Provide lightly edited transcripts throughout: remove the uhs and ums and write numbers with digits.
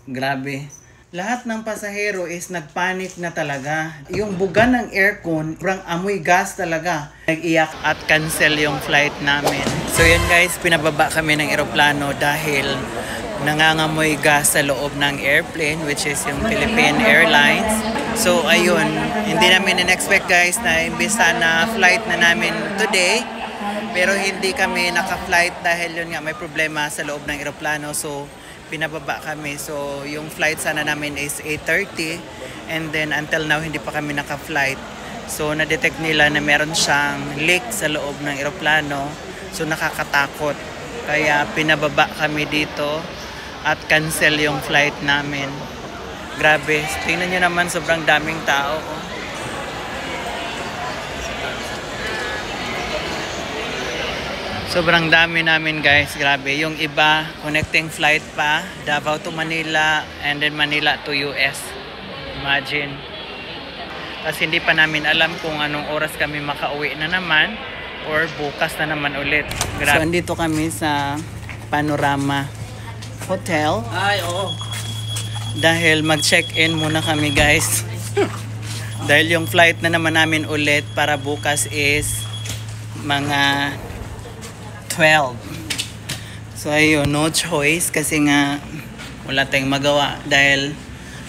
Grabe. Lahat ng pasahero is nagpanic na talaga. Yung buga ng aircon, sobrang amoy gas talaga. Nag-iyak at cancel yung flight namin. So yun guys, pinababa kami ng eroplano dahil nangangamoy gas sa loob ng airplane, which is yung Philippine Airlines. So ayun, hindi namin in-expect guys na imbis na flight na namin today, pero hindi kami naka-flight dahil yun nga may problema sa loob ng eroplano. So pinababa kami. So yung flight sana namin is 8:30 and then until now hindi pa kami naka-flight. So na-detect nila na meron siyang leak sa loob ng eroplano. So nakakatakot. Kaya pinababa kami dito at cancel yung flight namin. Grabe. Tingnan nyo naman, sobrang daming tao. Sobrang dami namin guys, grabe. Yung iba, connecting flight pa, Davao to Manila, and then Manila to US. Imagine. Tapos hindi pa namin alam kung anong oras kami makauwi na naman, or bukas na naman ulit. Grabe. So, andito kami sa Panorama Hotel. Ay, oo. Dahil mag-check-in muna kami guys. Dahil yung flight na naman namin ulit para bukas is mga 12. So ayun, no choice kasi nga wala tayong magawa dahil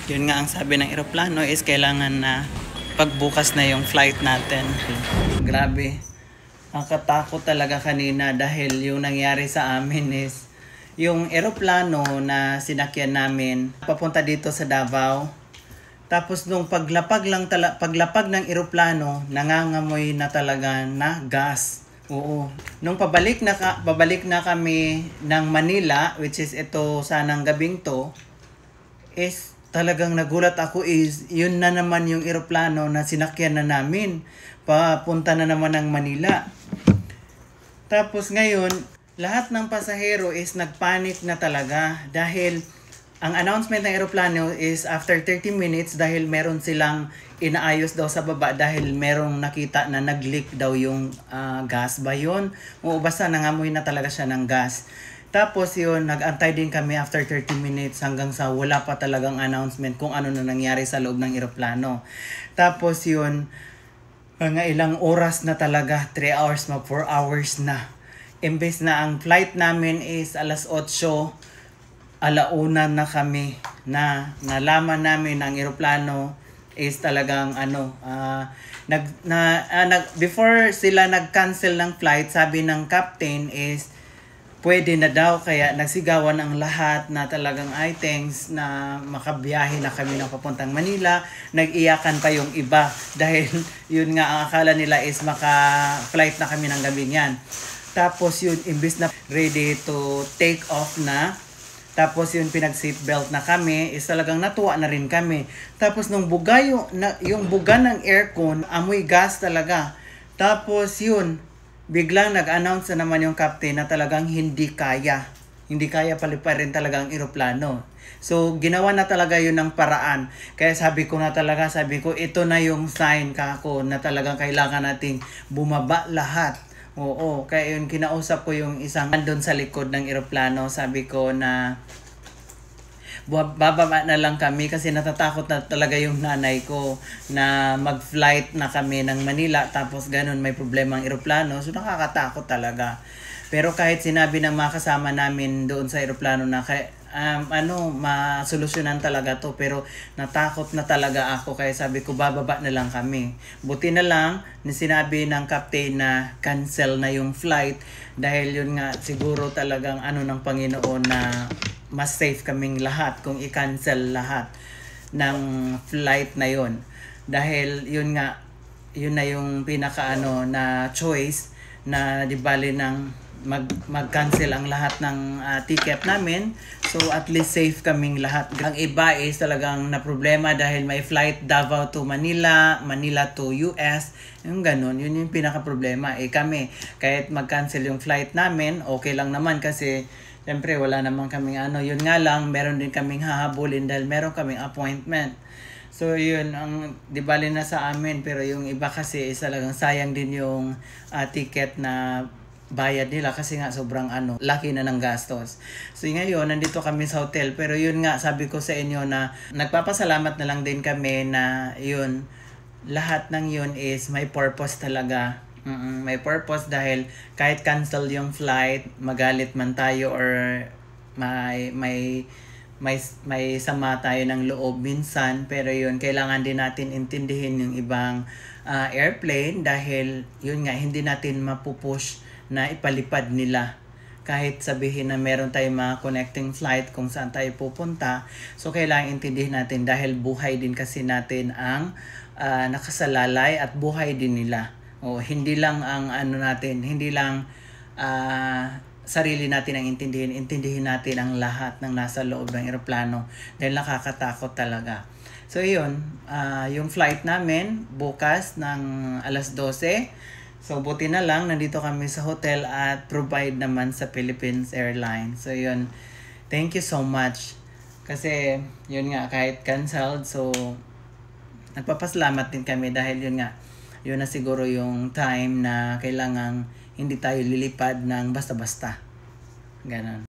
yun nga ang sabi ng eroplano is kailangan na pagbukas na yung flight natin. Grabe. Nakatakot talaga kanina dahil yung nangyari sa amin is yung eroplano na sinakyan namin papunta dito sa Davao. Tapos nung paglapag ng eroplano, nangangamoy na talaga na gas. Oo. Nung pabalik na kami ng Manila, which is ito sanang gabing to, is talagang nagulat ako is yun na naman yung eroplano na sinakyan na namin. Papunta na naman ng Manila. Tapos ngayon, lahat ng pasahero is nagpanic na talaga dahil ang announcement ng eroplano is after 30 minutes dahil meron silang inaayos daw sa baba dahil merong nakita na nag-leak daw yung gas ba yun? O basta nangamoy na talaga siya ng gas. Tapos yun, nag-antay din kami after 30 minutes hanggang sa wala pa talagang announcement kung ano na nangyari sa loob ng eroplano. Tapos yun, mga ilang oras na talaga, 3 hours, 4 hours na. Imbes na ang flight namin is alas 8, alauna na kami na nalaman namin ang eroplano is talagang before sila nag-cancel ng flight, sabi ng captain is pwede na daw, kaya nagsigawan ang lahat na talagang thanks na makabiyahe na kami ng papuntang Manila. Nag-iyakan pa yung iba dahil yun nga ang akala nila is maka-flight na kami ng gabi niyan. Tapos yun, imbis na ready to take off na, tapos yun pinag-seatbelt na kami, is talagang natuwa na rin kami. Tapos nung buga yung buga ng aircon, amoy gas talaga. Tapos yun, biglang nag-announce na naman yung captain na talagang hindi kaya paliparin talaga ang eroplano. So ginawa na talaga yun ng paraan. Kaya sabi ko ito na yung sign kako na talagang kailangan nating bumaba lahat. Oo, kaya yun kinausap ko yung isang andun sa likod ng eroplano. Sabi ko na bababa na lang kami kasi natatakot na talaga yung nanay ko na mag-flight na kami ng Manila tapos ganun may problema ang eroplano. So nakakatakot talaga. Pero kahit sinabi ng mga kasama namin doon sa eroplano na masolusyonan talaga to, pero natakot na talaga ako kaya sabi ko bababa na lang kami. Buti na lang sinabi ng captain na cancel na yung flight dahil yun nga siguro talagang ng Panginoon na mas safe kaming lahat kung i-cancel lahat ng flight na yun. Dahil yun nga, yun na yung pinaka na choice na di bali ng mag-cancel ang lahat ng ticket namin. So at least safe kaming lahat. Ang iba is talagang na problema dahil may flight Davao to Manila, Manila to US. Yung ganun, yun yung pinaka problema. Kami, kahit mag-cancel yung flight namin, okay lang naman kasi siyempre wala naman kaming yun nga lang, meron din kaming hahabulin dahil meron kaming appointment. So yun, di bali na sa amin, pero yung iba kasi is talagang sayang din yung ticket na bayad nila kasi nga sobrang laki na ng gastos. So ngayon, nandito kami sa hotel, pero yun nga, sabi ko sa inyo na nagpapasalamat na lang din kami na yun, lahat ng yun is may purpose talaga. May purpose dahil kahit cancel yung flight, magalit man tayo or may sama tayo ng loob minsan, pero yun, kailangan din natin intindihin yung ibang airplane dahil yun nga, hindi natin mapupush na ipalipad nila kahit sabihin na meron tayong mga connecting flight kung saan tayo pupunta. So kailangan intindihin natin dahil buhay din kasi natin ang nakasalalay at buhay din nila. Hindi lang ang natin, hindi lang sarili natin ang intindihin natin ang lahat ng nasa loob ng eroplano dahil nakakatakot talaga. So yun, yung flight namin bukas ng alas 12. So buti na lang nandito kami sa hotel at provide naman sa Philippines Airlines. So yun, thank you so much. Kasi yun nga, kahit canceled, so nagpapasalamat din kami dahil yun nga, yun na siguro yung time na kailangang hindi tayo lilipad ng basta-basta. Ganon.